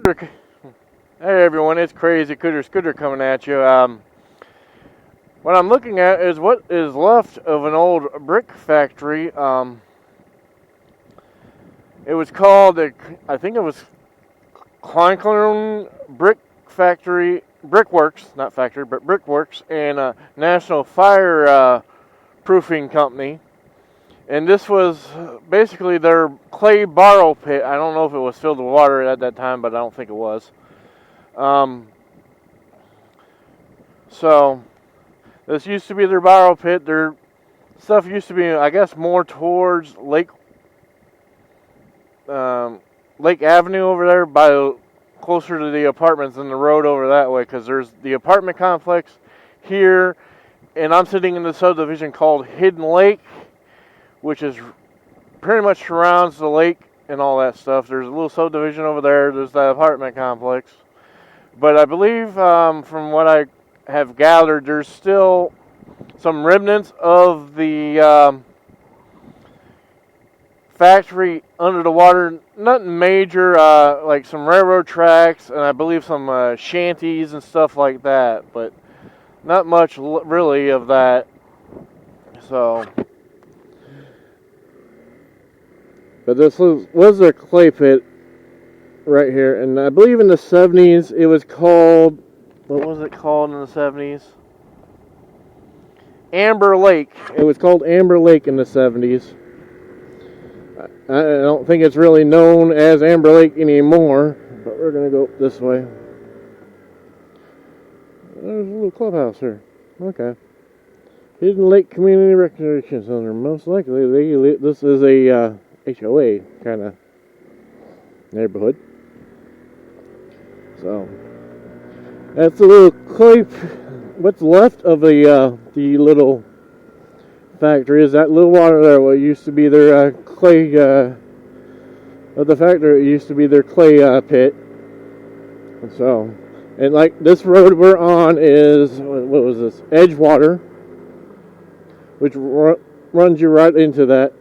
Hey everyone, it's Crazy Cooter coming at you. What I'm looking at is what is left of an old brick factory. It was called, I think it was Clincoln Brick Factory, Brickworks, not factory, but Brickworks, and National Fire Proofing Company. And this was basically their clay borrow pit. I don't know if it was filled with water at that time, but I don't think it was. So this used to be their borrow pit. Their stuff used to be, I guess, more towards Lake Avenue over there, by closer to the apartments than the road over that way, because there's the apartment complex here, and I'm sitting in the subdivision called Hidden Lake, which is pretty much surrounds the lake and all that stuff. There's a little subdivision over there. There's that apartment complex. But I believe, from what I have gathered, there's still some remnants of the factory under the water. Nothing major, like some railroad tracks, and I believe some shanties and stuff like that. But not much really of that. So... But this was their clay pit right here. And I believe in the 70s it was called... What was it called in the 70s? Amber Lake. It was called Amber Lake in the 70s. I don't think it's really known as Amber Lake anymore. But we're going to go this way. There's a little clubhouse here. Okay. Hidden Lake Community Recreation Center. Most likely this is a... HOA kind of neighborhood. So that's a little clay. What's left of the little factory is that little water there. What used to be their clay of the factory. It used to be their clay pit. So, and like this road we're on is, what was this? Edgewater, which runs you right into that.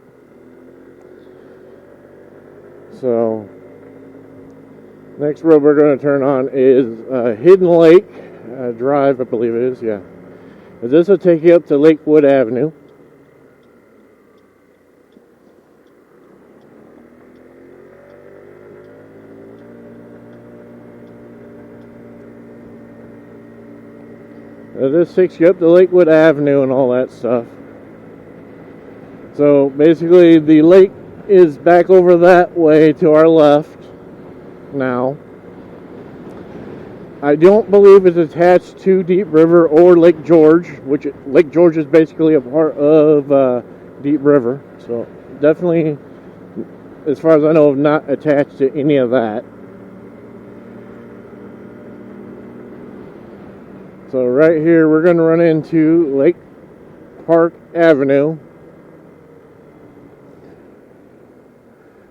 So, next road we're going to turn on is Hidden Lake Drive, I believe it is, yeah. This will take you up to Lakewood Avenue. This takes you up to Lakewood Avenue and all that stuff. So, basically the lake is back over that way to our left now. I don't believe it's attached to Deep River or Lake George, which Lake George is basically a part of Deep River. So definitely, as far as I know, not attached to any of that. So right here we're going to run into Lake Park Avenue.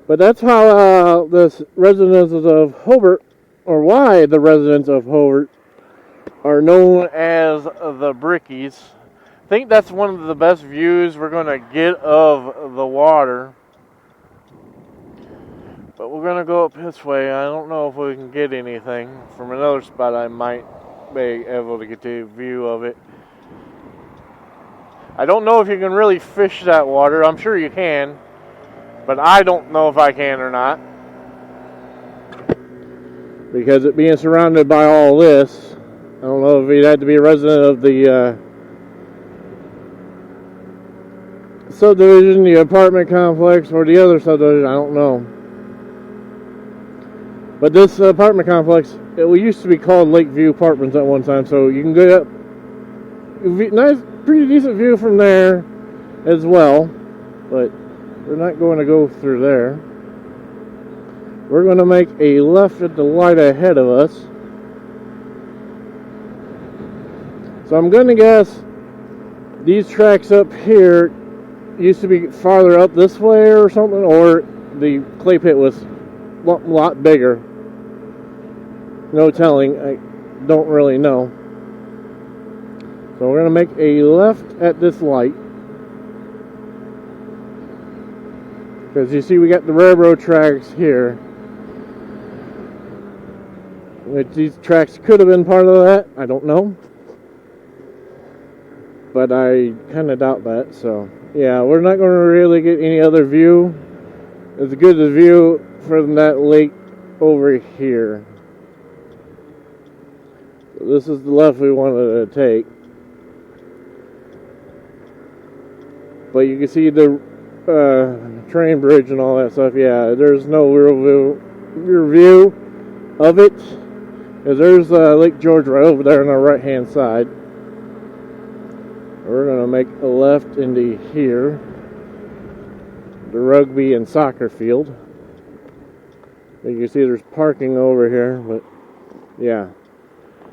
But that's how the residents of Hobart, or why the residents of Hobart are known as the Brickies. I think that's one of the best views we're going to get of the water. But we're going to go up this way. I don't know if we can get anything. From another spot I might be able to get the view of it. I don't know if you can really fish that water. I'm sure you can. But I don't know if I can or not. Because it being surrounded by all this, I don't know if you'd have to be a resident of the subdivision, the apartment complex, or the other subdivision. I don't know. But this apartment complex, it used to be called Lakeview Apartments at one time. So you can go up, nice, pretty decent view from there as well. But we're not going to go through there. We're going to make a left at the light ahead of us. So I'm going to guess these tracks up here used to be farther up this way or something, or the clay pit was a lot bigger. No telling. I don't really know. So we're going to make a left at this light. Because you see we got the railroad tracks here. If these tracks could have been part of that, I don't know. But I kind of doubt that, so yeah, we're not going to really get any other view. It's good to view from that lake over here. So this is the left we wanted to take. But you can see the train bridge and all that stuff. Yeah, there's no real view of it. Because there's Lake George right over there on our right hand side. We're going to make a left into here. The rugby and soccer field. You can see there's parking over here. But yeah,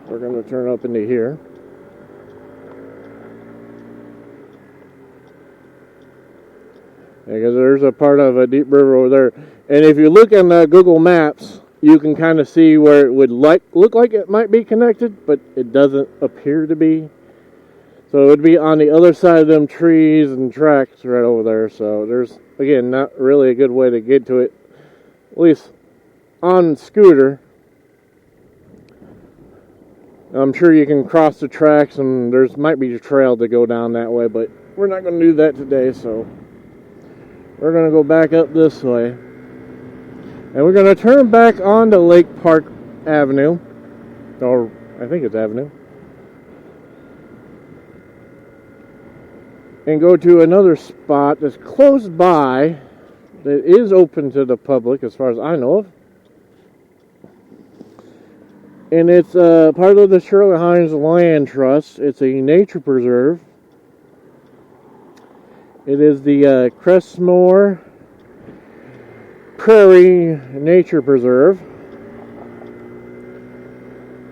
we're going to turn up into here. Because there's a part of a deep river over there. And if you look on Google Maps, you can kind of see where it would look like it might be connected, but it doesn't appear to be. So it would be on the other side of them trees and tracks right over there. So there's, again, not really a good way to get to it, at least on scooter. I'm sure you can cross the tracks and there's might be a trail to go down that way, but we're not going to do that today, so we're going to go back up this way. And we're going to turn back onto Lake Park Avenue. Or, I think it's Avenue. And go to another spot that's close by that is open to the public as far as I know of. And it's part of the Shirley Hines Land Trust. It's a nature preserve. It is the Cressmoor Prairie Nature Preserve.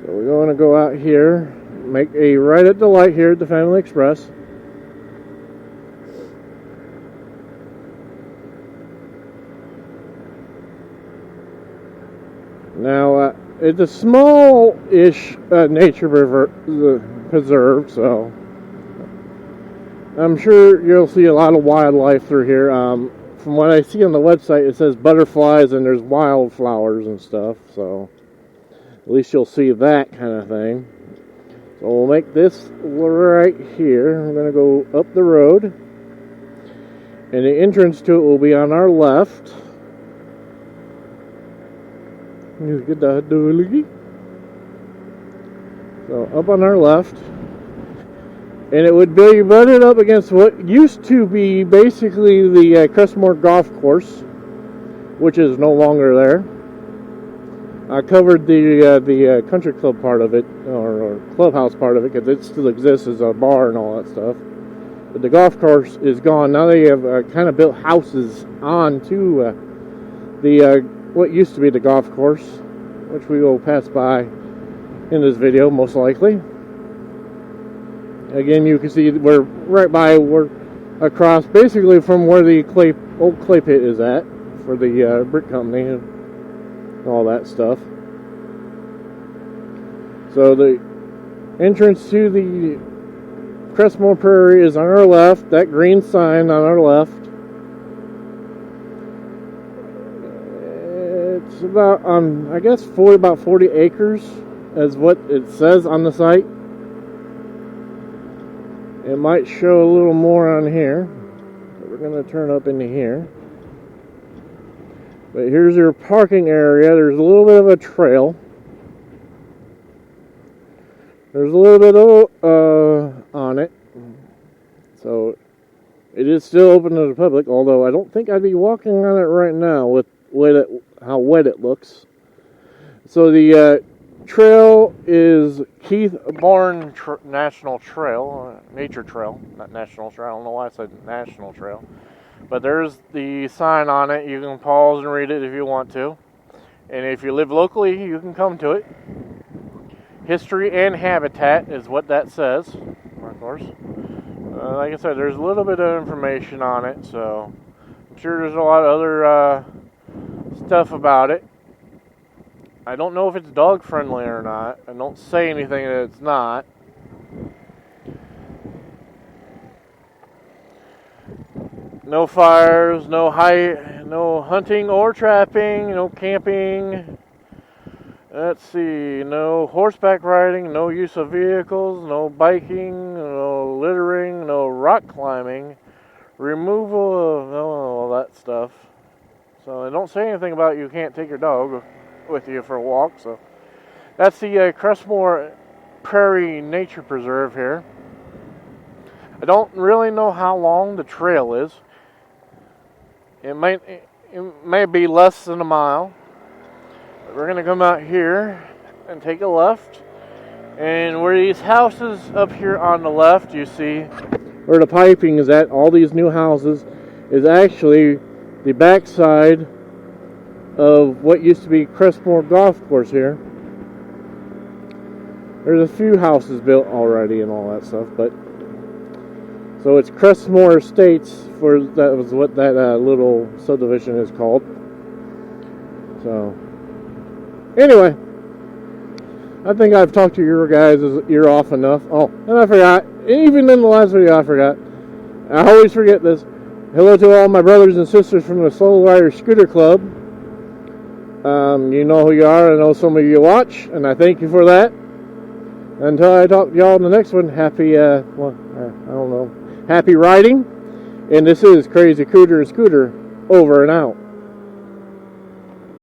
So we're going to go out here, make a right at the light here at the Family Express. Now, it's a small-ish nature preserve, so I'm sure you'll see a lot of wildlife through here. From what I see on the website, it says butterflies and there's wildflowers and stuff, so at least you'll see that kind of thing. So we'll make this right here. We're going to go up the road, and the entrance to it will be on our left. So up on our left. And it would be butted up against what used to be basically the Cressmoor Golf Course, which is no longer there. I covered the country club part of it, or clubhouse part of it, because it still exists as a bar and all that stuff. But the golf course is gone. Now they have kind of built houses on to the what used to be the golf course, which we will pass by in this video, most likely. Again, you can see we're right by, we're across basically from where the old clay pit is at for the brick company and all that stuff. So the entrance to the Cressmoor Prairie is on our left, that green sign on our left. It's about, I guess, about 40 acres is what it says on the site. It might show a little more on here. But we're going to turn up into here. But here's your parking area. There's a little bit of a trail. There's a little bit of on it. So it is still open to the public, although I don't think I'd be walking on it right now with how wet it looks. So the trail is Keith Bourne National Trail, Nature Trail, not National Trail. I don't know why I said National Trail. But there's the sign on it. You can pause and read it if you want to. And if you live locally, you can come to it. History and habitat is what that says, of course. Like I said, there's a little bit of information on it, so I'm sure there's a lot of other stuff about it. I don't know if it's dog friendly or not. I don't say anything that it's not. No fires, no hunting or trapping, no camping, Let's see, no horseback riding, no use of vehicles, no biking, no littering, no rock climbing, removal of all that stuff. So they don't say anything about you can't take your dog with you for a walk. So that's the Cressmoor Prairie Nature Preserve here. I don't really know how long the trail is. It may be less than a mile. We're going to come out here and take a left. And where these houses up here on the left, you see where the piping is at, all these new houses, is actually the backside of what used to be Cressmoor Golf Course here. There's a few houses built already and all that stuff, but so it's Cressmoor Estates, that was what that little subdivision is called. So anyway, I think I've talked to your guys' ear off enough. Oh, and I forgot, even in the last video I forgot. I always forget this. Hello to all my brothers and sisters from the Soul Rider Scooter Club. You know who you are. I know some of you watch, and I thank you for that. Until I talk to y'all in the next one, happy, I don't know, happy riding. And this is Crazy Cooter and Scooter, over and out.